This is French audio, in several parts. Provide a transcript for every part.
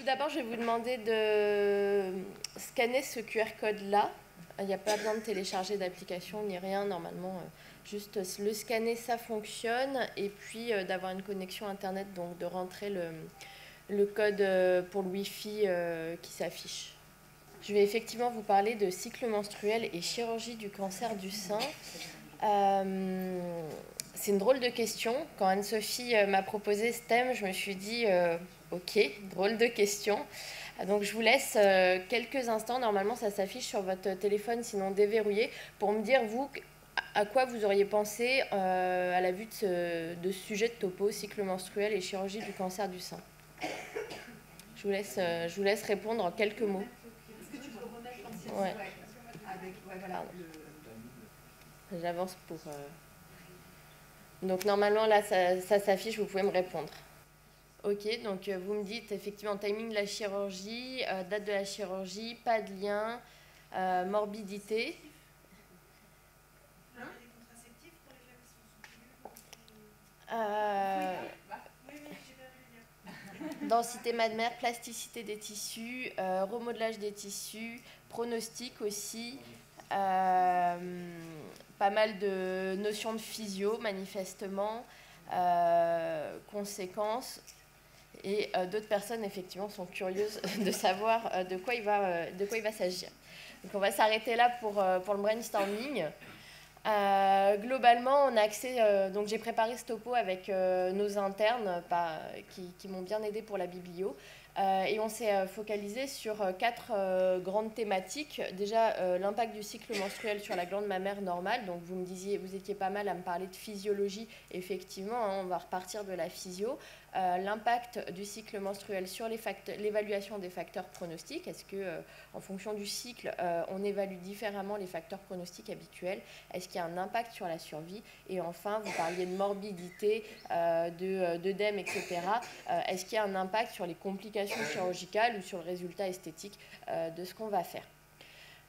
tout d'abord, je vais vous demander de scanner ce QR code-là. Il n'y a pas besoin de télécharger d'application ni rien. Normalement, juste le scanner, ça fonctionne. Et puis, d'avoir une connexion Internet, donc de rentrer le code pour le Wi-Fi qui s'affiche. Je vais effectivement vous parler de cycle menstruel et chirurgie du cancer du sein. C'est une drôle de question. Quand Anne-Sophie m'a proposé ce thème, je me suis dit ok, drôle de question. Donc je vous laisse quelques instants. Normalement, ça s'affiche sur votre téléphone, sinon déverrouillé, pour me dire, vous, à quoi vous auriez pensé à la vue de ce sujet de topo, cycle menstruel et chirurgie du cancer du sein. Je vous laisse répondre en quelques mots. Est-ce que tu peux remettre l'ancienne Ouais. Avec, voilà, J'avance pour... Donc normalement, là, ça s'affiche, vous pouvez me répondre. Ok, donc vous me dites effectivement timing de la chirurgie, date de la chirurgie, pas de lien, morbidité. Hein? Des contraceptifs pour les femmes qui sont oui, j'ai pas vu le lien. Densité mammaire, plasticité des tissus, remodelage des tissus, pronostic aussi, pas mal de notions de physio manifestement, conséquences. Et d'autres personnes, effectivement, sont curieuses de savoir de quoi il va s'agir. Donc, on va s'arrêter là pour le brainstorming. Globalement, on a accès. Donc, j'ai préparé ce topo avec nos internes qui m'ont bien aidé pour la biblio. Et on s'est focalisé sur 4 grandes thématiques. Déjà, l'impact du cycle menstruel sur la glande mammaire normale. Donc, vous me disiez, vous étiez pas mal à me parler de physiologie. Effectivement, hein, on va repartir de la physio. L'impact du cycle menstruel sur l'évaluation des facteurs pronostiques. Est-ce que, en fonction du cycle, on évalue différemment les facteurs pronostiques habituels? Est-ce qu'il y a un impact sur la survie? Et enfin, vous parliez de morbidité, d'œdème, etc. Est-ce qu'il y a un impact sur les complications chirurgicales ou sur le résultat esthétique de ce qu'on va faire?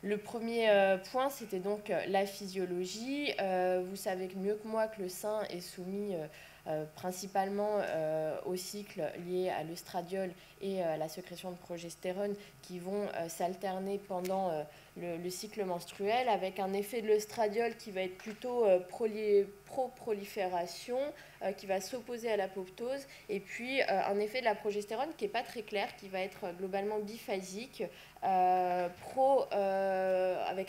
Le premier point, c'était donc la physiologie. Vous savez mieux que moi que le sein est soumis principalement au cycle lié à l'œstradiol et à la sécrétion de progestérone qui vont s'alterner pendant le cycle menstruel, avec un effet de l'œstradiol qui va être plutôt pro-prolifération, qui va s'opposer à l'apoptose, et puis un effet de la progestérone qui n'est pas très clair, qui va être globalement biphasique, avec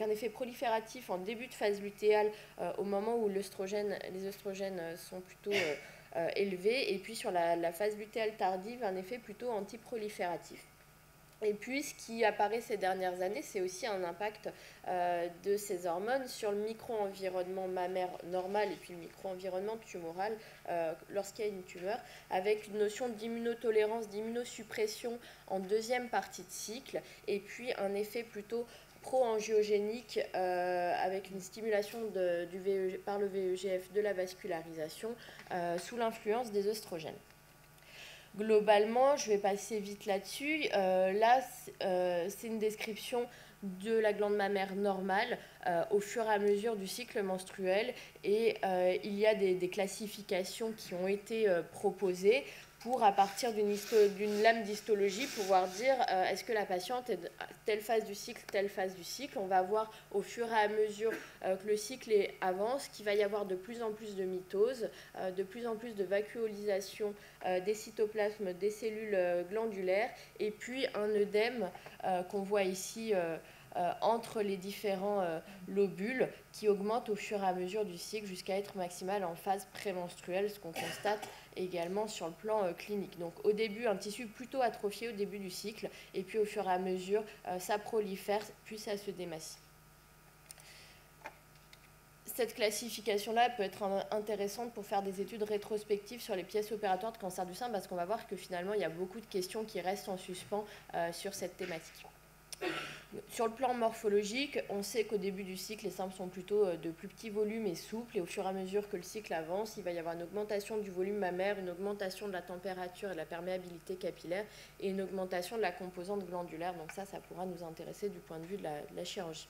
un effet prolifératif en début de phase lutéale au moment où les œstrogènes sont plutôt élevés, et puis sur la phase lutéale tardive, un effet plutôt antiprolifératif. Et puis, ce qui apparaît ces dernières années, c'est aussi un impact de ces hormones sur le micro-environnement mammaire normal et puis le micro-environnement tumoral lorsqu'il y a une tumeur, avec une notion d'immunotolérance, d'immunosuppression en deuxième partie de cycle, et puis un effet plutôt pro-angiogénique avec une stimulation par le VEGF de la vascularisation sous l'influence des œstrogènes. Globalement, je vais passer vite là-dessus. Là, c'est une description de la glande mammaire normale au fur et à mesure du cycle menstruel. Et il y a des classifications qui ont été proposées pour, à partir d'une lame d'histologie, pouvoir dire est-ce que la patiente est telle phase du cycle, telle phase du cycle. On va voir au fur et à mesure que le cycle avance qu'il va y avoir de plus en plus de mitose, de plus en plus de vacuolisation des cytoplasmes, des cellules glandulaires, et puis un œdème qu'on voit ici entre les différents lobules qui augmente au fur et à mesure du cycle jusqu'à être maximal en phase prémenstruelle, ce qu'on constate également sur le plan clinique. Donc au début, un tissu plutôt atrophié au début du cycle, et puis au fur et à mesure, ça prolifère, puis ça se démassie. Cette classification-là peut être intéressante pour faire des études rétrospectives sur les pièces opératoires de cancer du sein, parce qu'on va voir que finalement, il y a beaucoup de questions qui restent en suspens sur cette thématique. Sur le plan morphologique, on sait qu'au début du cycle, les seins sont plutôt de plus petits volumes et souples, et au fur et à mesure que le cycle avance, il va y avoir une augmentation du volume mammaire, une augmentation de la température et de la perméabilité capillaire, et une augmentation de la composante glandulaire. Donc ça pourra nous intéresser du point de vue de la chirurgie.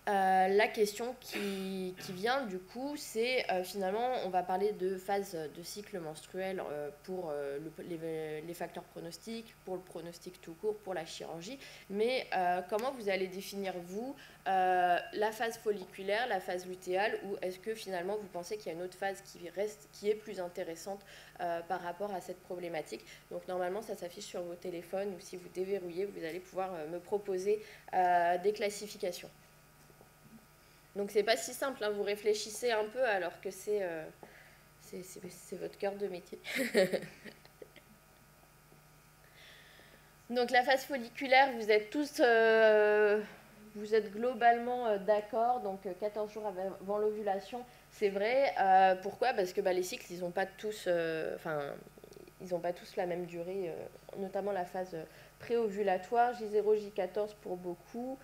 La question qui vient du coup, c'est finalement, on va parler de phase de cycle menstruel pour les facteurs pronostiques, pour le pronostic tout court, pour la chirurgie, mais comment vous allez définir, vous, la phase folliculaire, la phase lutéale, ou est-ce que finalement vous pensez qu'il y a une autre phase qui est plus intéressante par rapport à cette problématique? Donc normalement, ça s'affiche sur vos téléphones, ou si vous déverrouillez, vous allez pouvoir me proposer des classifications. Donc c'est pas si simple, hein, vous réfléchissez un peu alors que c'est votre cœur de métier. Donc la phase folliculaire, vous êtes tous, vous êtes globalement d'accord, donc 14 jours avant l'ovulation, c'est vrai. Pourquoi? Parce que les cycles, ils n'ont pas tous, ils n'ont pas tous la même durée, notamment la phase préovulatoire, J0, J14 pour beaucoup.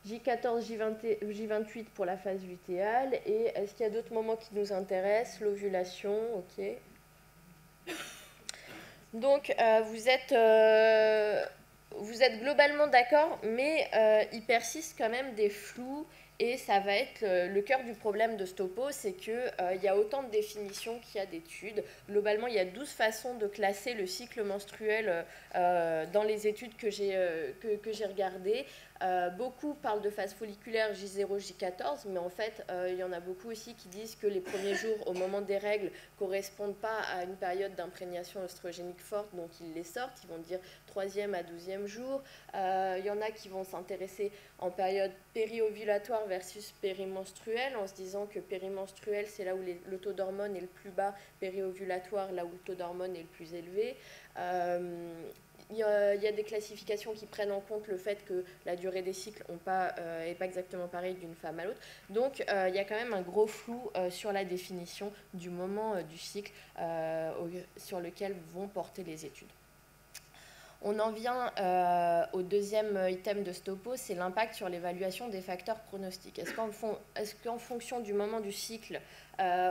J14, J28 pour la phase lutéale. Et est-ce qu'il y a d'autres moments qui nous intéressent? L'ovulation, ok. Donc, vous êtes globalement d'accord, mais il persiste quand même des flous. Et ça va être le cœur du problème de Stopo, c'est qu'il y a autant de définitions qu'il y a d'études. Globalement, il y a 12 façons de classer le cycle menstruel dans les études que j'ai regardées. Beaucoup parlent de phase folliculaire J0, J14, mais en fait, il y en a beaucoup aussi qui disent que les premiers jours, au moment des règles, ne correspondent pas à une période d'imprégnation oestrogénique forte, donc ils les sortent, ils vont dire 3e à 12e jour. Il y en a qui vont s'intéresser en période périovulatoire versus périmenstruelle, en se disant que périmenstruelle, c'est là où le taux d'hormones est le plus bas, périovulatoire, là où le taux d'hormones est le plus élevé. Il y a des classifications qui prennent en compte le fait que la durée des cycles n'est pas exactement pareille d'une femme à l'autre. Donc, il y a quand même un gros flou sur la définition du moment du cycle sur lequel vont porter les études. On en vient au deuxième item de Stopo, c'est l'impact sur l'évaluation des facteurs pronostiques. Est-ce qu'en fonction du moment du cycle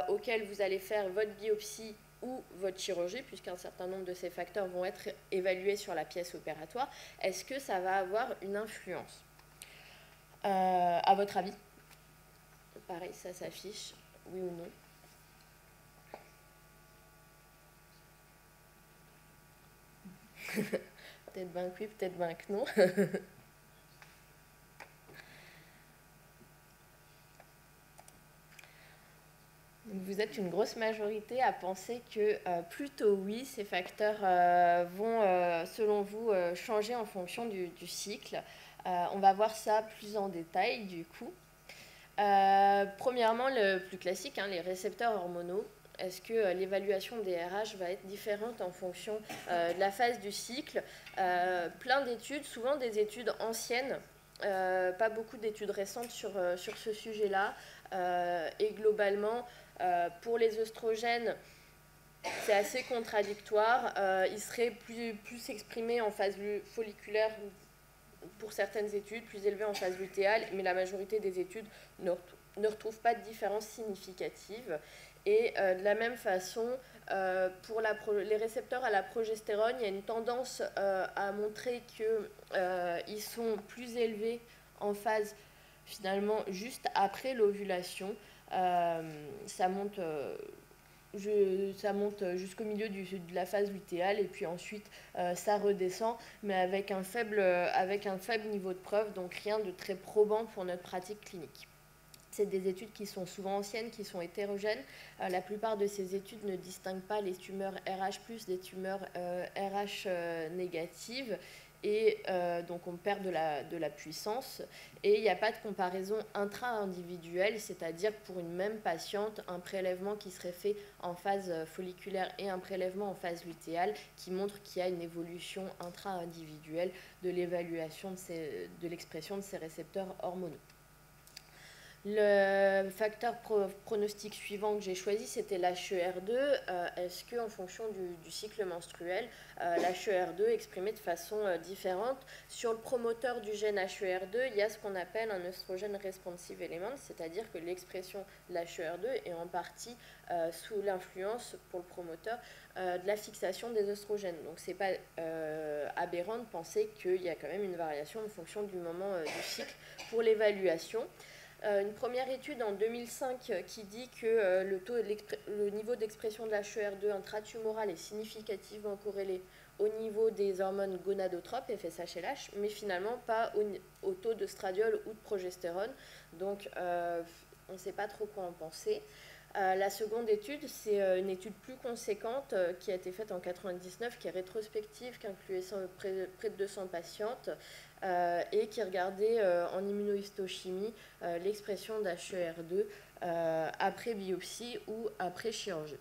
auquel vous allez faire votre biopsie ou votre chirurgie, puisqu'un certain nombre de ces facteurs vont être évalués sur la pièce opératoire, est-ce que ça va avoir une influence? À votre avis? Pareil, ça s'affiche, oui ou non? Peut-être ben que oui, peut-être ben que non. Vous êtes une grosse majorité à penser que plutôt oui, ces facteurs vont, selon vous, changer en fonction du cycle. On va voir ça plus en détail du coup. Premièrement, le plus classique, les récepteurs hormonaux. Est-ce que l'évaluation des RH va être différente en fonction de la phase du cycle? Plein d'études, souvent des études anciennes, pas beaucoup d'études récentes sur ce sujet-là. Et globalement, pour les œstrogènes, c'est assez contradictoire. Ils seraient plus exprimés en phase folliculaire pour certaines études, plus élevés en phase lutéale, mais la majorité des études ne retrouvent pas de différence significative. Et de la même façon, pour les récepteurs à la progestérone, il y a une tendance à montrer qu'ils sont plus élevés en phase finalement juste après l'ovulation. Ça monte jusqu'au milieu de la phase lutéale et puis ensuite ça redescend, mais avec un faible niveau de preuve, donc rien de très probant pour notre pratique clinique. C'est des études qui sont souvent anciennes, qui sont hétérogènes. La plupart de ces études ne distinguent pas les tumeurs RH+, des tumeurs RH négatives. Et donc on perd de la puissance. Et il n'y a pas de comparaison intra-individuelle, c'est-à-dire pour une même patiente, un prélèvement qui serait fait en phase folliculaire et un prélèvement en phase lutéale qui montre qu'il y a une évolution intra-individuelle de l'évaluation de l'expression de ces récepteurs hormonaux. Le facteur pronostic suivant que j'ai choisi, c'était l'HER2. Est-ce qu'en fonction du cycle menstruel, l'HER2 est exprimé de façon différente? Sur le promoteur du gène HER2, il y a ce qu'on appelle un oestrogène responsive element, c'est-à-dire que l'expression de l'HER2 est en partie sous l'influence, pour le promoteur, de la fixation des oestrogènes. Donc ce n'est pas aberrant de penser qu'il y a quand même une variation en fonction du moment du cycle pour l'évaluation. Une première étude en 2005 qui dit que le niveau d'expression de l'HER2 intratumoral est significativement corrélé au niveau des hormones gonadotropes, FSH/LH, mais finalement pas au taux de stradiol ou de progestérone. Donc on ne sait pas trop quoi en penser. La seconde étude, c'est une étude plus conséquente qui a été faite en 1999, qui est rétrospective, qui incluait près de 200 patientes et qui regardait en immunohistochimie l'expression d'HER2 après biopsie ou après chirurgie.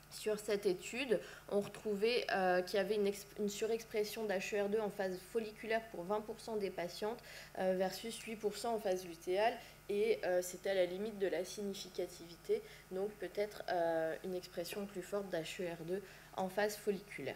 Sur cette étude, on retrouvait qu'il y avait une surexpression d'HER2 en phase folliculaire pour 20% des patientes versus 8% en phase lutéale, et c'était à la limite de la significativité, donc peut-être une expression plus forte d'HER2 en phase folliculaire.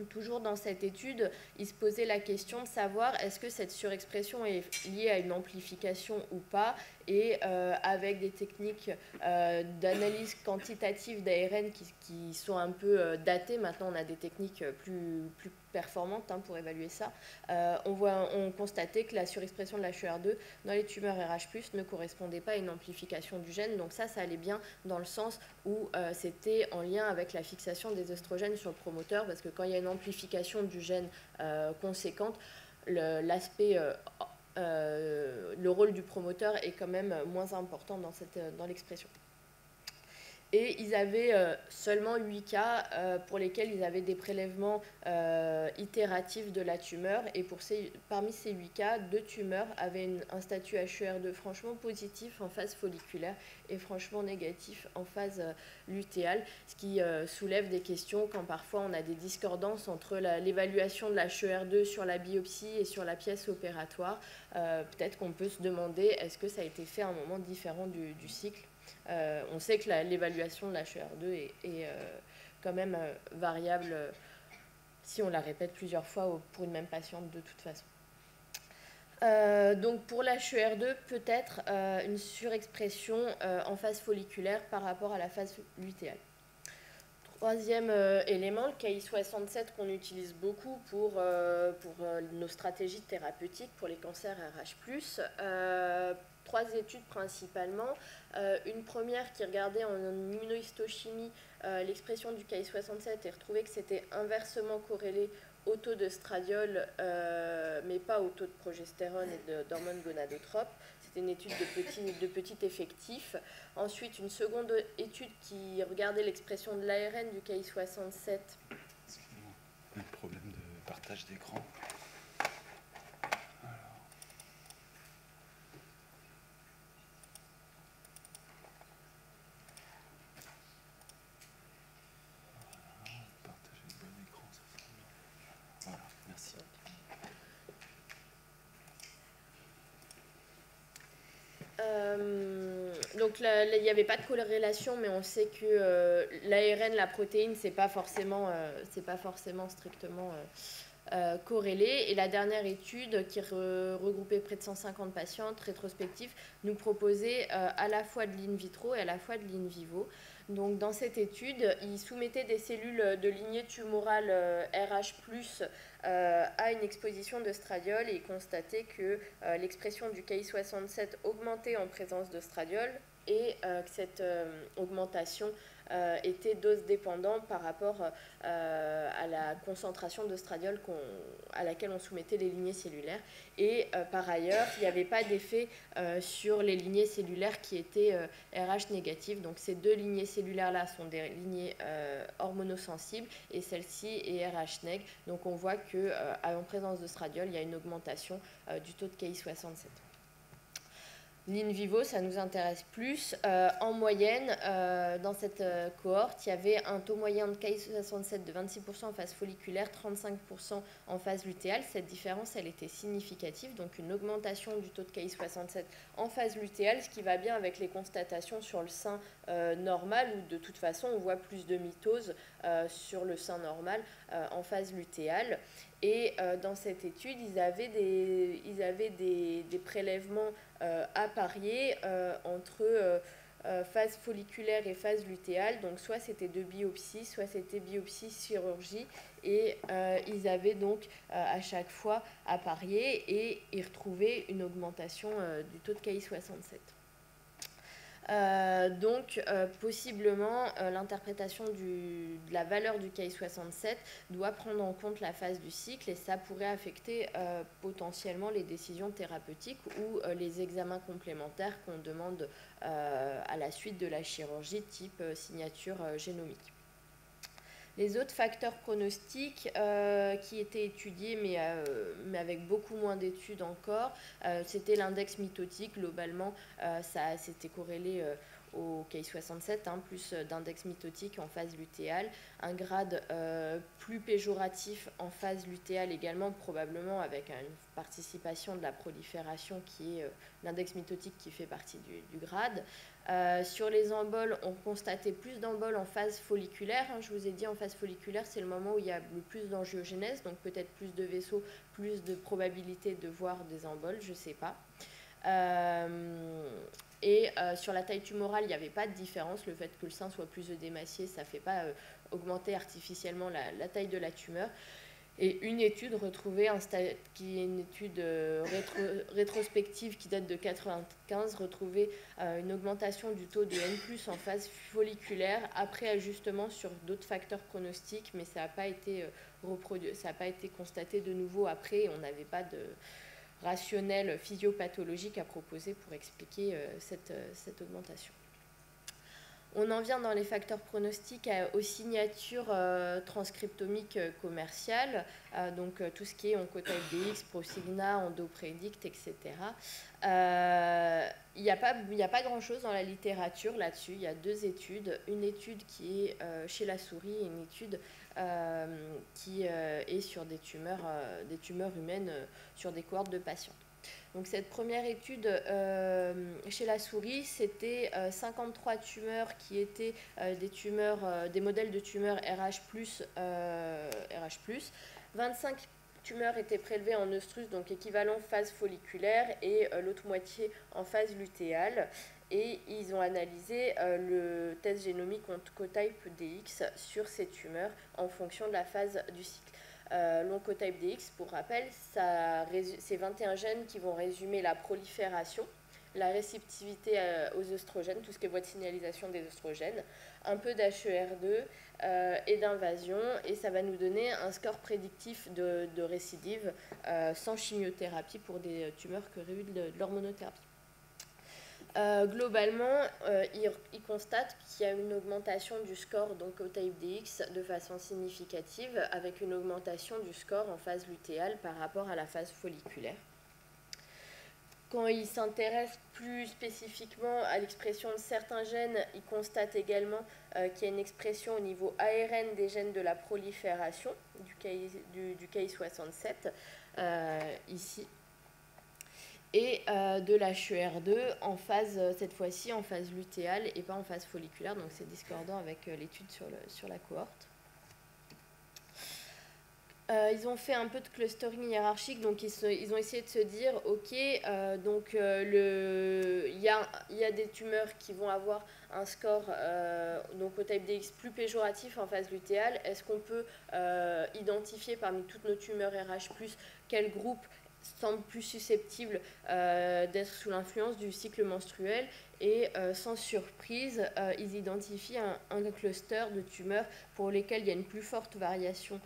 Toujours dans cette étude, il se posait la question de savoir est-ce que cette surexpression est liée à une amplification ou pas, et avec des techniques d'analyse quantitative d'ARN qui sont un peu datées. Maintenant, on a des techniques plus performantes pour évaluer ça. On constatait que la surexpression de la HER2 dans les tumeurs RH+, ne correspondait pas à une amplification du gène. Donc ça allait bien dans le sens où c'était en lien avec la fixation des œstrogènes sur le promoteur, parce que quand il y a une amplification du gène conséquente, le rôle du promoteur est quand même moins important dans l'expression. Et ils avaient seulement 8 cas pour lesquels ils avaient des prélèvements itératifs de la tumeur. Et parmi ces 8 cas, 2 tumeurs avaient un statut HER2 franchement positif en phase folliculaire et franchement négatif en phase lutéale, ce qui soulève des questions quand parfois on a des discordances entre l'évaluation de la HER2 sur la biopsie et sur la pièce opératoire. Peut-être qu'on peut se demander est-ce que ça a été fait à un moment différent du cycle. On sait que l'évaluation de la HER2 est quand même variable si on la répète plusieurs fois pour une même patiente de toute façon. Donc pour la HER2, peut-être une surexpression en phase folliculaire par rapport à la phase lutéale. Troisième élément, le Ki-67 qu'on utilise beaucoup pour nos stratégies thérapeutiques pour les cancers RH+. 3 études principalement. Une première qui regardait en immunohistochimie l'expression du Ki-67 et retrouvait que c'était inversement corrélé au taux de stradiol, mais pas au taux de progestérone et d'hormones gonadotropes. C'était une étude de petit effectif. Ensuite, une seconde étude qui regardait l'expression de l'ARN du Ki-67. Excusez-moi, un problème de partage d'écran. Donc il n'y avait pas de corrélation, mais on sait que l'ARN, la protéine, c'est pas forcément strictement corrélé. Et la dernière étude, qui regroupait près de 150 patientes rétrospectives, nous proposait à la fois de l'in vitro et à la fois de l'in vivo. Donc dans cette étude, ils soumettaient des cellules de lignée tumorale RH+, à une exposition de stradiol, et ils constataient que l'expression du Ki-67 augmentait en présence de stradiol, et que cette augmentation était dose dépendante par rapport à la concentration de stradiol à laquelle on soumettait les lignées cellulaires. Et par ailleurs, il n'y avait pas d'effet sur les lignées cellulaires qui étaient RH négatives. Donc ces 2 lignées cellulaires-là sont des lignées hormonosensibles, et celle-ci est RH neg. Donc on voit qu'en présence de stradiol, il y a une augmentation du taux de Ki-67. L'in vivo, ça nous intéresse plus. En moyenne, dans cette cohorte, il y avait un taux moyen de Ki-67 de 26% en phase folliculaire, 35% en phase lutéale. Cette différence, elle était significative, donc une augmentation du taux de Ki-67 en phase lutéale, ce qui va bien avec les constatations sur le sein normal, où de toute façon, on voit plus de mitose sur le sein normal en phase lutéale. Et dans cette étude, ils avaient des prélèvements à parier entre phase folliculaire et phase lutéale. Donc soit c'était de biopsie, soit c'était biopsie chirurgie. Et ils avaient donc à chaque fois à parier et ils retrouvaient une augmentation du taux de Ki-67. Possiblement, l'interprétation de la valeur du Ki-67 doit prendre en compte la phase du cycle et ça pourrait affecter potentiellement les décisions thérapeutiques ou les examens complémentaires qu'on demande à la suite de la chirurgie type signature génomique. Les autres facteurs pronostiques qui étaient étudiés, mais avec beaucoup moins d'études encore, c'était l'index mitotique. Globalement, ça s'était corrélé au Ki-67, plus d'index mitotique en phase lutéale. Un grade plus péjoratif en phase lutéale également, probablement avec une participation de la prolifération qui est l'index mitotique qui fait partie du grade. Sur les emboles, on constatait plus d'emboles en phase folliculaire. Je vous ai dit, en phase folliculaire, c'est le moment où il y a le plus d'angiogénèse, donc peut-être plus de vaisseaux, plus de probabilité de voir des emboles, je ne sais pas. Sur la taille tumorale, il n'y avait pas de différence. Le fait que le sein soit plus œdémacié, ça ne fait pas augmenter artificiellement la taille de la tumeur. Et une étude retrouvée, qui est une étude rétrospective qui date de 1995, retrouvait une augmentation du taux de N+, en phase folliculaire, après ajustement sur d'autres facteurs pronostiques, mais ça n'a pas été ça n'a pas été constaté de nouveau après. On n'avait pas de rationnel physiopathologique à proposer pour expliquer cette augmentation. On en vient dans les facteurs pronostiques aux signatures transcriptomiques commerciales, donc tout ce qui est Oncotype DX, Prosigna, EndoPredict, etc. Il n'y a pas grand-chose dans la littérature là-dessus. Il y a 2 études. Une étude qui est chez la souris et une étude qui est sur des tumeurs humaines sur des cohortes de patients. Donc cette première étude chez la souris, c'était 53 tumeurs qui étaient des modèles de tumeurs RH+, 25 tumeurs étaient prélevées en œstrus, donc équivalent phase folliculaire, et l'autre moitié en phase lutéale. Et ils ont analysé le test génomique Oncotype DX sur ces tumeurs en fonction de la phase du cycle. L'Oncotype DX, pour rappel, c'est 21 gènes qui vont résumer la prolifération, la réceptivité aux œstrogènes, tout ce qui est voie de signalisation des œstrogènes, un peu d'HER2 et d'invasion, et ça va nous donner un score prédictif de récidive sans chimiothérapie pour des tumeurs qui auraient eu de l'hormonothérapie. Globalement, il constate qu'il y a une augmentation du score d'Oncotype DX de façon significative, avec une augmentation du score en phase lutéale par rapport à la phase folliculaire. Quand il s'intéresse plus spécifiquement à l'expression de certains gènes, il constate également qu'il y a une expression au niveau ARN des gènes de la prolifération du Ki-67, ici, et de la HER2 en phase, cette fois-ci en phase lutéale et pas en phase folliculaire, donc c'est discordant avec l'étude sur la cohorte. Ils ont fait un peu de clustering hiérarchique, donc ils ont essayé de se dire, ok, il y a des tumeurs qui vont avoir un score donc au type DX plus péjoratif en phase lutéale. Est-ce qu'on peut identifier parmi toutes nos tumeurs RH+, quel groupe semble plus susceptible d'être sous l'influence du cycle menstruel? Et sans surprise, ils identifient un cluster de tumeurs pour lesquelles il y a une plus forte variation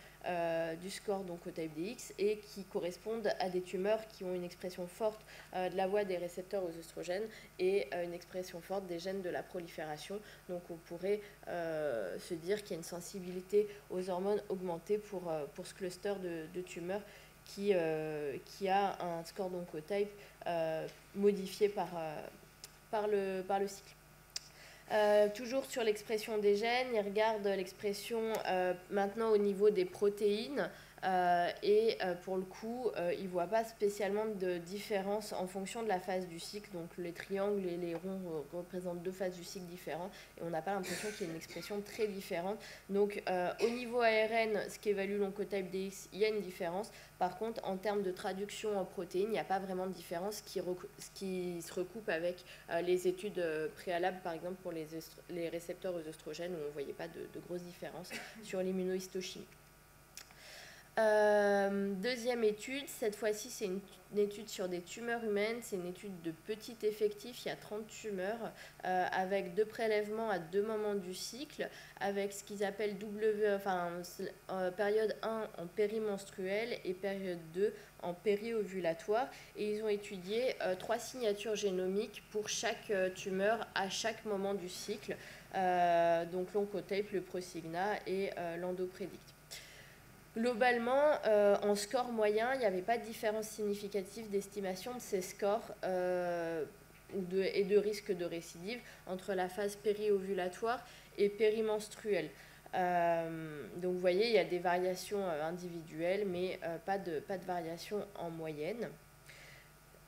du score donc au type DX et qui correspondent à des tumeurs qui ont une expression forte de la voie des récepteurs aux œstrogènes et une expression forte des gènes de la prolifération. Donc on pourrait se dire qu'il y a une sensibilité aux hormones augmentée pour ce cluster de tumeurs qui a un score d'oncotype modifié par le cycle. Toujours sur l'expression des gènes, il regarde l'expression maintenant au niveau des protéines Pour le coup, ils ne voient pas spécialement de différence en fonction de la phase du cycle. Donc les triangles et les ronds représentent deux phases du cycle différentes et on n'a pas l'impression qu'il y ait une expression très différente. Donc au niveau ARN, ce qui évalue l'oncotype DX, il y a une différence. Par contre, en termes de traduction en protéines, il n'y a pas vraiment de différence, ce qui se recoupe avec les études préalables, par exemple pour les récepteurs aux oestrogènes, où on ne voyait pas de grosses différences sur l'immunohistochimie. Deuxième étude, cette fois-ci c'est une étude sur des tumeurs humaines, c'est une étude de petit effectif, il y a 30 tumeurs avec 2 prélèvements à 2 moments du cycle, avec ce qu'ils appellent période 1 en périmenstruel et période 2 en périovulatoire, et ils ont étudié 3 signatures génomiques pour chaque tumeur à chaque moment du cycle, donc l'oncotype, le Prosigna et l'endoprédict. Globalement, en score moyen, il n'y avait pas de différence significative d'estimation de ces scores et de risque de récidive entre la phase périovulatoire et périmenstruelle. Donc vous voyez, il y a des variations individuelles, mais pas de variation en moyenne.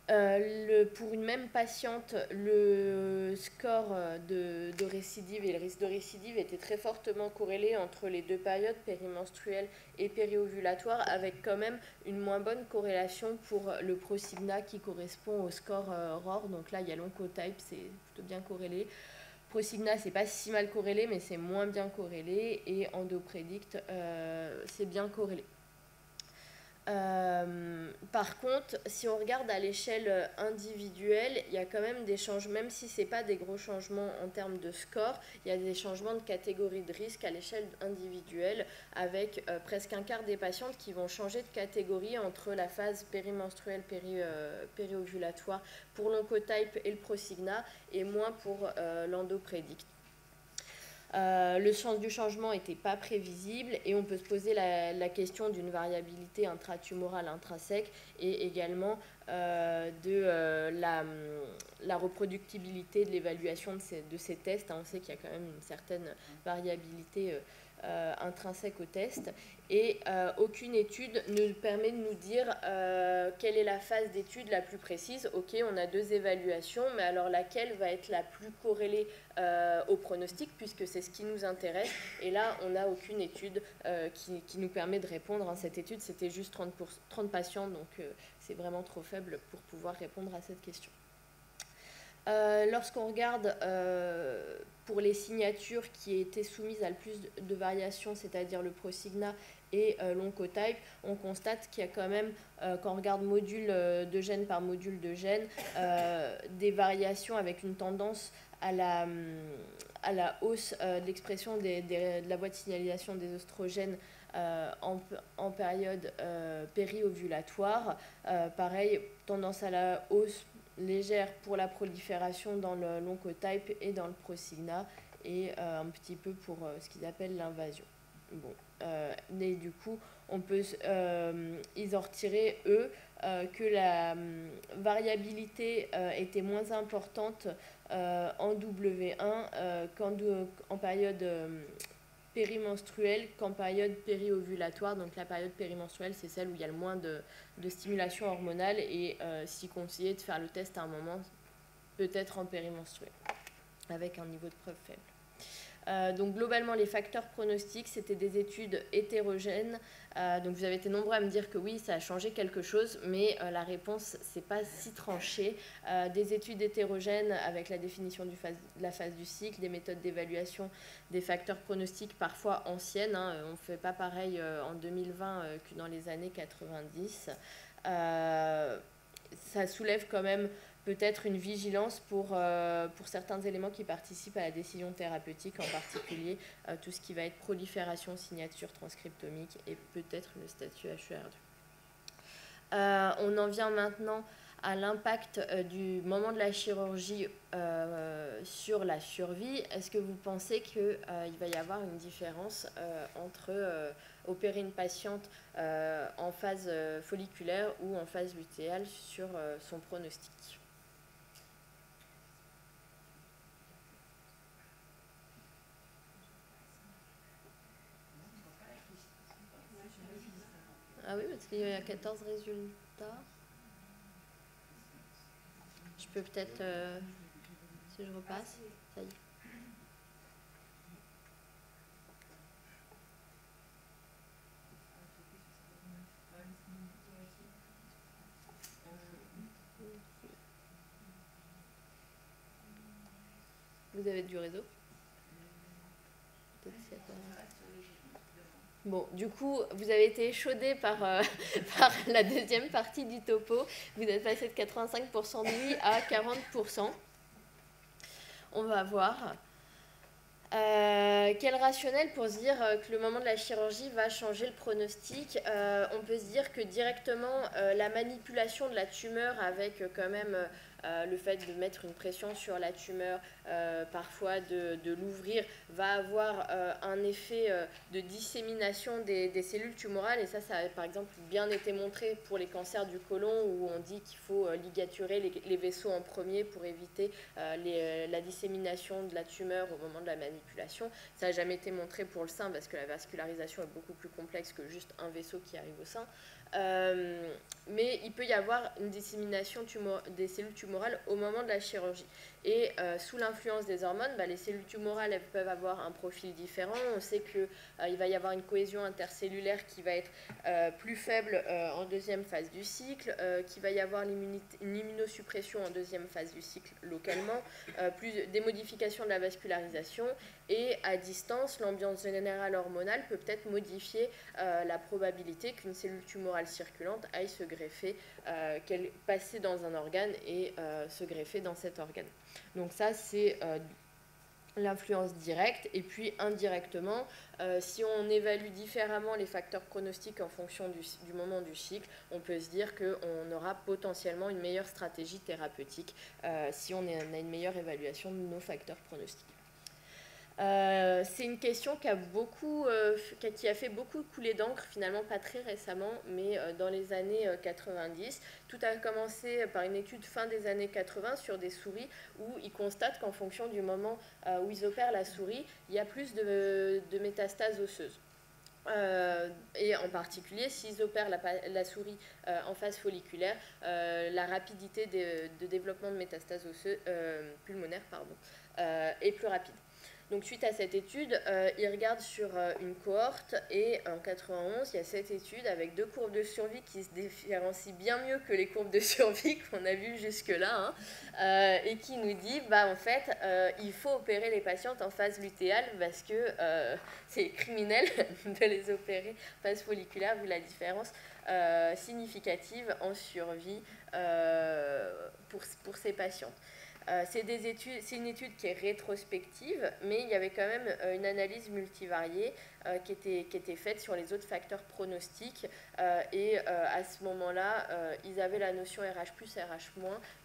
Pour une même patiente, le score de récidive et le risque de récidive était très fortement corrélé entre les 2 périodes, périmenstruelle et périovulatoire, avec quand même une moins bonne corrélation pour le Prosigna qui correspond au score ROR. Donc là, il y a l'oncotype, c'est plutôt bien corrélé. Prosigna, c'est pas si mal corrélé, mais c'est moins bien corrélé. Et endoprédict, c'est bien corrélé. Par contre, si on regarde à l'échelle individuelle, il y a quand même des changements, même si ce n'est pas des gros changements en termes de score, il y a des changements de catégorie de risque à l'échelle individuelle, avec presque un quart des patientes qui vont changer de catégorie entre la phase périmenstruelle, périovulatoire pour l'oncotype et le Prosigna, et moins pour l'endoprédict. Le sens du changement n'était pas prévisible et on peut se poser la question d'une variabilité intratumorale intrinsèque et également de la reproductibilité de l'évaluation de ces tests. On sait qu'il y a quand même une certaine variabilité intrinsèque au test et aucune étude ne permet de nous dire quelle est la phase d'étude la plus précise. Ok, on a 2 évaluations, mais alors laquelle va être la plus corrélée au pronostic, puisque c'est ce qui nous intéresse, et là on n'a aucune étude qui nous permet de répondre. Cette étude c'était juste 30 patients, donc c'est vraiment trop faible pour pouvoir répondre à cette question. Lorsqu'on regarde pour les signatures qui étaient soumises à le plus de variations, c'est-à-dire le Prosigna et l'oncotype, on constate qu'il y a quand même, quand on regarde module de gène par module de gène, des variations avec une tendance à la hausse de l'expression de la voie de signalisation des oestrogènes en période périovulatoire. Pareil, tendance à la hausse légère pour la prolifération dans l'oncotype et dans le Prosigna, et un petit peu pour ce qu'ils appellent l'invasion. Bon, et du coup, on peut ils ont retiré, eux, que la variabilité était moins importante en W1 en période périmenstruelle qu'en période périovulatoire. Donc la période périmenstruelle, c'est celle où il y a le moins de stimulation hormonale, et s'il conseillait de faire le test à un moment, peut-être en périmenstruel, avec un niveau de preuve faible. Donc globalement, les facteurs pronostiques, c'était des études hétérogènes. Donc vous avez été nombreux à me dire que oui, ça a changé quelque chose, mais la réponse, c'est pas si tranché. Des études hétérogènes avec la définition de la phase du cycle, des méthodes d'évaluation des facteurs pronostiques parfois anciennes. On ne fait pas pareil en 2020 que dans les années 90. Ça soulève quand même peut-être une vigilance pour certains éléments qui participent à la décision thérapeutique, en particulier tout ce qui va être prolifération, signature transcriptomique et peut-être le statut HER2. On en vient maintenant à l'impact du moment de la chirurgie sur la survie. Est-ce que vous pensez qu'il va y avoir une différence entre opérer une patiente en phase folliculaire ou en phase lutéale sur son pronostic ? Parce qu'il y a 14 résultats. Je peux peut-être, si je repasse, ça y est. Vous avez du réseau? Bon, du coup, vous avez été échaudé par, par la deuxième partie du topo. Vous êtes passé de 85% de oui à 40%. On va voir. Quel rationnel pour se dire que le moment de la chirurgie va changer le pronostic? On peut se dire que directement, la manipulation de la tumeur avec quand même le fait de mettre une pression sur la tumeur, parfois de l'ouvrir, va avoir un effet de dissémination des cellules tumorales. Et ça a par exemple bien été montré pour les cancers du côlon, où on dit qu'il faut ligaturer les vaisseaux en premier pour éviter la dissémination de la tumeur au moment de la manipulation. Ça n'a jamais été montré pour le sein parce que la vascularisation est beaucoup plus complexe que juste un vaisseau qui arrive au sein. Mais il peut y avoir une dissémination des cellules tumorales au moment de la chirurgie. Et sous l'influence des hormones, les cellules tumorales elles peuvent avoir un profil différent. On sait qu'il va y avoir une cohésion intercellulaire qui va être plus faible en deuxième phase du cycle, qu'il va y avoir une immunosuppression en deuxième phase du cycle localement, des modifications de la vascularisation. Et à distance, l'ambiance générale hormonale peut peut-être modifier la probabilité qu'une cellule tumorale circulante aille se greffer, qu'elle passe dans un organe et se greffer dans cet organe. Donc ça, c'est l'influence directe. Et puis indirectement, si on évalue différemment les facteurs pronostiques en fonction du moment du cycle, on peut se dire qu'on aura potentiellement une meilleure stratégie thérapeutique si on a une meilleure évaluation de nos facteurs pronostiques. C'est une question qui a fait beaucoup couler d'encre, finalement pas très récemment, mais dans les années 90. Tout a commencé par une étude fin des années 80 sur des souris où ils constatent qu'en fonction du moment où ils opèrent la souris, il y a plus de métastases osseuses. Et en particulier, s'ils opèrent la souris en phase folliculaire, la rapidité de développement de métastases osseuses, pulmonaires est plus rapide. Donc suite à cette étude, ils regardent sur une cohorte et en 91, il y a cette étude avec 2 courbes de survie qui se différencient bien mieux que les courbes de survie qu'on a vues jusque-là, et qui nous dit, en fait, il faut opérer les patientes en phase lutéale parce que c'est criminel de les opérer en phase folliculaire vu la différence significative en survie pour ces patientes. C'est une étude qui est rétrospective, mais il y avait quand même une analyse multivariée qui était faite sur les autres facteurs pronostiques. Et à ce moment-là, ils avaient la notion RH+, RH-,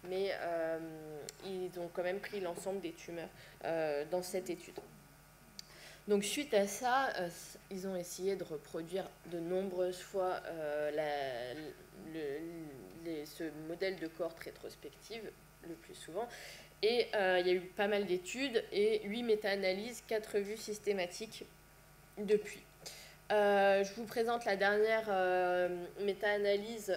mais ils ont quand même pris l'ensemble des tumeurs dans cette étude. Donc suite à ça, ils ont essayé de reproduire de nombreuses fois ce modèle de cohorte rétrospective, le plus souvent. Et il y a eu pas mal d'études et 8 méta-analyses, 4 revues systématiques depuis. Je vous présente la dernière méta-analyse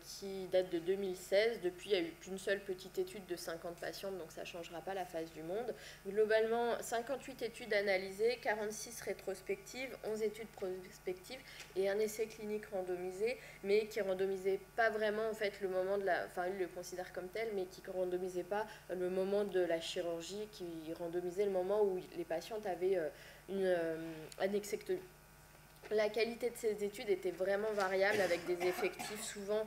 qui date de 2016. Depuis, il n'y a eu qu'une seule petite étude de 50 patientes, donc ça ne changera pas la face du monde. Globalement, 58 études analysées, 46 rétrospectives, 11 études prospectives et un essai clinique randomisé, mais qui ne randomisait pas vraiment en fait, le moment de la... Enfin, ils le considèrent comme tel, mais qui ne randomisait pas le moment de la chirurgie, qui randomisait le moment où les patientes avaient une annexectomie. La qualité de ces études était vraiment variable avec des effectifs souvent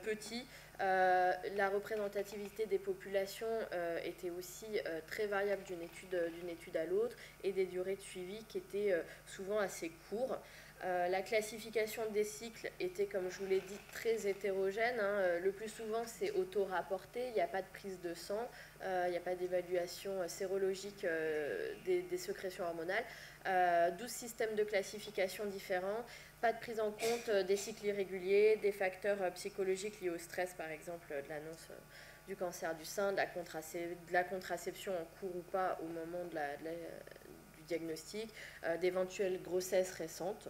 petits. La représentativité des populations était aussi très variable d'une étude à l'autre et des durées de suivi qui étaient souvent assez courtes. La classification des cycles était, comme je vous l'ai dit, très hétérogène. Le plus souvent, c'est auto-rapporté, il n'y a pas de prise de sang, il n'y a pas d'évaluation sérologique des sécrétions hormonales. 12 systèmes de classification différents, pas de prise en compte des cycles irréguliers, des facteurs psychologiques liés au stress, par exemple, de l'annonce du cancer du sein, de la contraception en cours ou pas au moment du diagnostic, d'éventuelles grossesses récentes.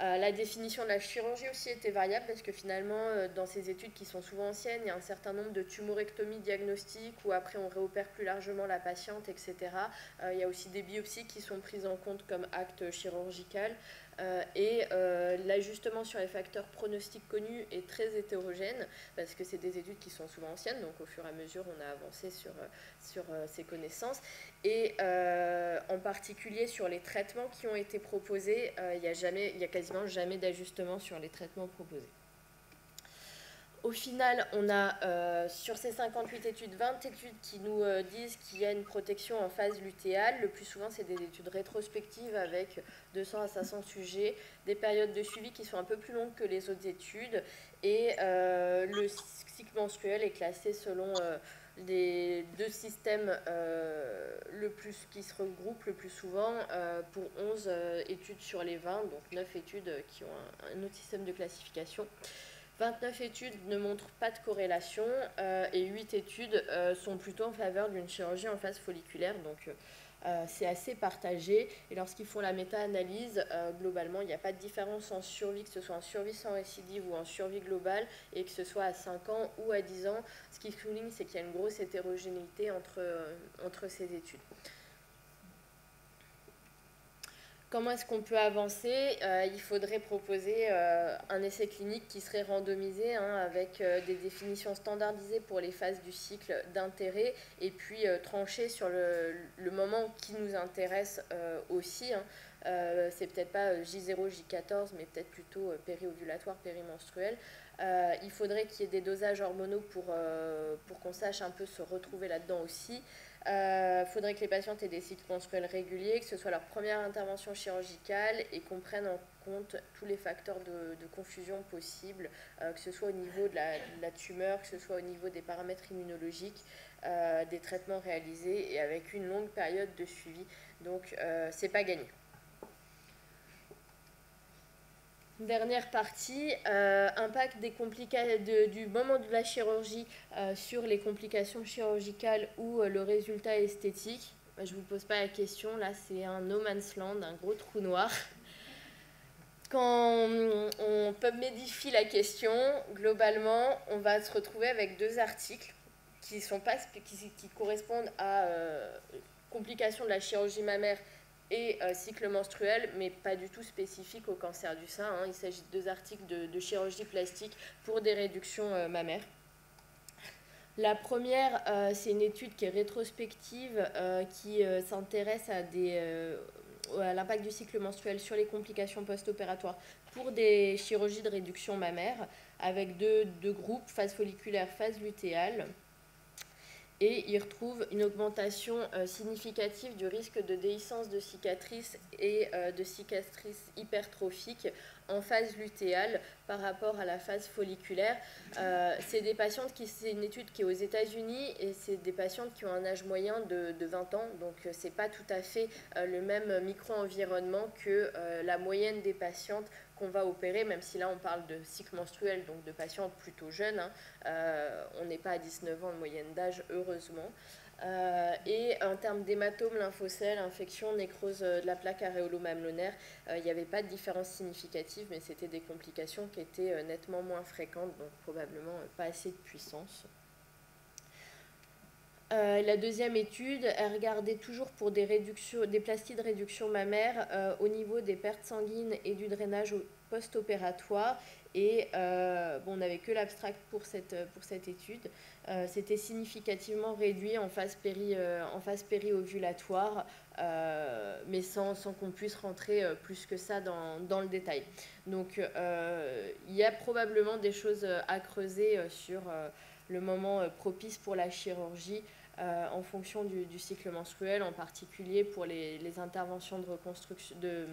La définition de la chirurgie aussi était variable parce que finalement, dans ces études qui sont souvent anciennes, il y a un certain nombre de tumorectomies diagnostiques où après on réopère plus largement la patiente, etc. Il y a aussi des biopsies qui sont prises en compte comme acte chirurgical. L'ajustement sur les facteurs pronostiques connus est très hétérogène parce que c'est des études qui sont souvent anciennes, donc au fur et à mesure on a avancé sur ces connaissances. Et en particulier sur les traitements qui ont été proposés, il y a quasiment jamais d'ajustement sur les traitements proposés. Au final, on a sur ces 58 études, 20 études qui nous disent qu'il y a une protection en phase lutéale. Le plus souvent, c'est des études rétrospectives avec 200 à 500 sujets, des périodes de suivi qui sont un peu plus longues que les autres études. Et le cycle menstruel est classé selon les deux systèmes qui se regroupent le plus souvent pour 11 études sur les 20, donc 9 études qui ont un autre système de classification. 29 études ne montrent pas de corrélation et 8 études sont plutôt en faveur d'une chirurgie en phase folliculaire. Donc c'est assez partagé. Et lorsqu'ils font la méta-analyse, globalement, il n'y a pas de différence en survie, que ce soit en survie sans récidive ou en survie globale, et que ce soit à 5 ans ou à 10 ans. Ce qui souligne, c'est qu'il y a une grosse hétérogénéité entre ces études. Comment est-ce qu'on peut avancer ? Il faudrait proposer un essai clinique qui serait randomisé avec des définitions standardisées pour les phases du cycle d'intérêt et puis trancher sur le moment qui nous intéresse aussi. C'est peut-être pas J0, J14, mais peut-être plutôt périovulatoire, périmenstruel. Il faudrait qu'il y ait des dosages hormonaux pour qu'on sache un peu se retrouver là-dedans aussi. Faudrait que les patientes aient des cycles menstruels réguliers, que ce soit leur première intervention chirurgicale et qu'on prenne en compte tous les facteurs de confusion possibles, que ce soit au niveau de la tumeur, que ce soit au niveau des paramètres immunologiques, des traitements réalisés et avec une longue période de suivi. Donc, c'est pas gagné. Dernière partie, impact du moment de la chirurgie sur les complications chirurgicales ou le résultat esthétique. Je ne vous pose pas la question, là c'est un no man's land, un gros trou noir. Quand on pubmedifie la question, globalement, on va se retrouver avec deux articles qui correspondent à complications de la chirurgie mammaire et cycle menstruel, mais pas du tout spécifique au cancer du sein. Il s'agit de deux articles de chirurgie plastique pour des réductions mammaires. La première, c'est une étude qui est rétrospective, qui s'intéresse à l'impact du cycle menstruel sur les complications post-opératoires pour des chirurgies de réduction mammaire, avec deux groupes, phase folliculaire, phase lutéale. Et il retrouve une augmentation significative du risque de déhiscence de cicatrices et de cicatrices hypertrophiques en phase lutéale par rapport à la phase folliculaire. C'est une étude qui est aux États-Unis et c'est des patientes qui ont un âge moyen de 20 ans, donc c'est pas tout à fait le même micro-environnement que la moyenne des patientes qu'on va opérer, même si là on parle de cycle menstruel, donc de patients plutôt jeunes. On n'est pas à 19 ans de moyenne d'âge, heureusement. Et en termes d'hématome, lymphocèles, infection, nécrose de la plaque aréolo-mamelonnaire, il n'y avait pas de différence significative, mais c'était des complications qui étaient nettement moins fréquentes, donc probablement pas assez de puissance. La deuxième étude, elle regardait toujours pour des plasties de réduction mammaire au niveau des pertes sanguines et du drainage post-opératoire. Et on n'avait que l'abstract pour cette étude. C'était significativement réduit en phase périovulatoire, mais sans qu'on puisse rentrer plus que ça dans le détail. Donc il y a probablement des choses à creuser sur le moment propice pour la chirurgie en fonction du cycle menstruel, en particulier pour les interventions de reconstruction, de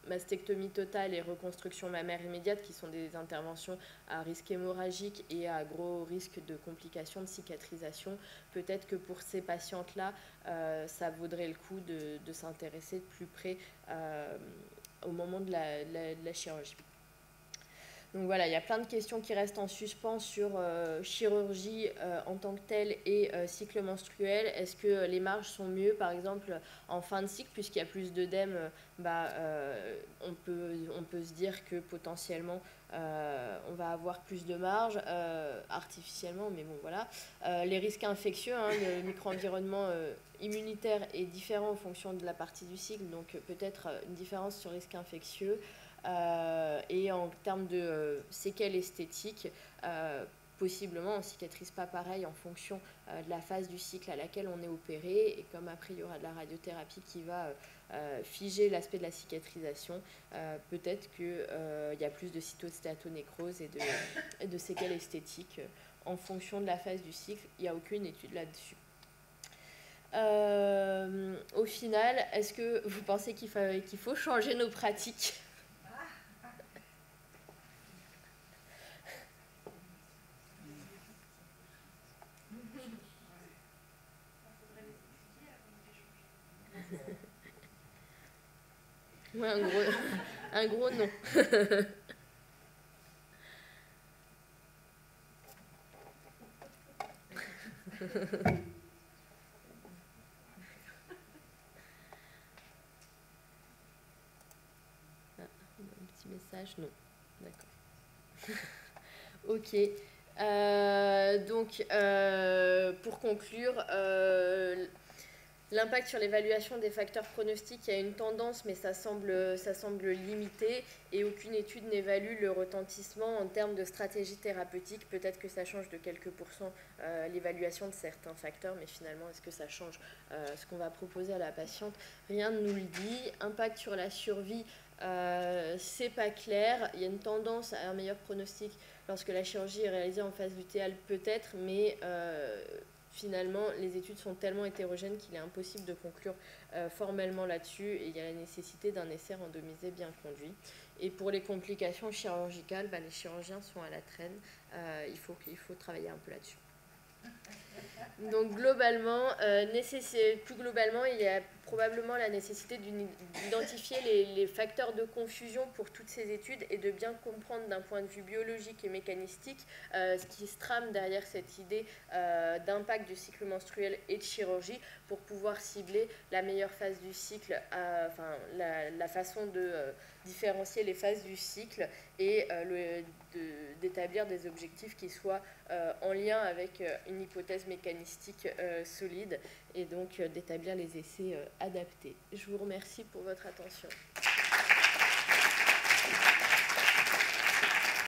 mastectomie totale et reconstruction mammaire immédiate, qui sont des interventions à risque hémorragique et à gros risque de complications de cicatrisation. Peut-être que pour ces patientes-là, ça vaudrait le coup de s'intéresser de plus près au moment de la chirurgie. Donc voilà, il y a plein de questions qui restent en suspens sur chirurgie en tant que telle et cycle menstruel. Est-ce que les marges sont mieux, par exemple, en fin de cycle, puisqu'il y a plus d'œdème, on peut se dire que potentiellement on va avoir plus de marge artificiellement, mais bon voilà. Les risques infectieux, hein, le micro-environnement immunitaire est différent en fonction de la partie du cycle, donc peut-être une différence sur risque infectieux. Et en termes de séquelles esthétiques, possiblement on ne cicatrise pas pareil en fonction de la phase du cycle à laquelle on est opéré, et comme après il y aura de la radiothérapie qui va figer l'aspect de la cicatrisation, peut-être qu'il y a plus de cytostéatonécrose et de séquelles esthétiques en fonction de la phase du cycle. Il n'y a aucune étude là-dessus. Au final, est-ce que vous pensez qu'il faut changer nos pratiques ? Ouais, un gros non. Un petit message, non. D'accord. Ok. Donc, pour conclure, l'impact sur l'évaluation des facteurs pronostiques, il y a une tendance, mais ça semble limité, et aucune étude n'évalue le retentissement en termes de stratégie thérapeutique. Peut-être que ça change de quelques pourcents l'évaluation de certains facteurs, mais finalement, est-ce que ça change ce qu'on va proposer à la patiente? Rien ne nous le dit. Impact sur la survie, c'est pas clair. Il y a une tendance à un meilleur pronostic lorsque la chirurgie est réalisée en phase lutéale, peut-être, mais finalement, les études sont tellement hétérogènes qu'il est impossible de conclure formellement là-dessus, et il y a la nécessité d'un essai randomisé bien conduit. Et pour les complications chirurgicales, les chirurgiens sont à la traîne. Il faut travailler un peu là-dessus. Donc globalement, plus globalement, il y a probablement la nécessité d'identifier les facteurs de confusion pour toutes ces études, et de bien comprendre d'un point de vue biologique et mécanistique ce qui se trame derrière cette idée d'impact du cycle menstruel et de chirurgie, pour pouvoir cibler la meilleure phase du cycle, la façon de différencier les phases du cycle, et d'établir des objectifs qui soient en lien avec une hypothèse mécanistique solide, et donc d'établir les essais adaptés. Je vous remercie pour votre attention.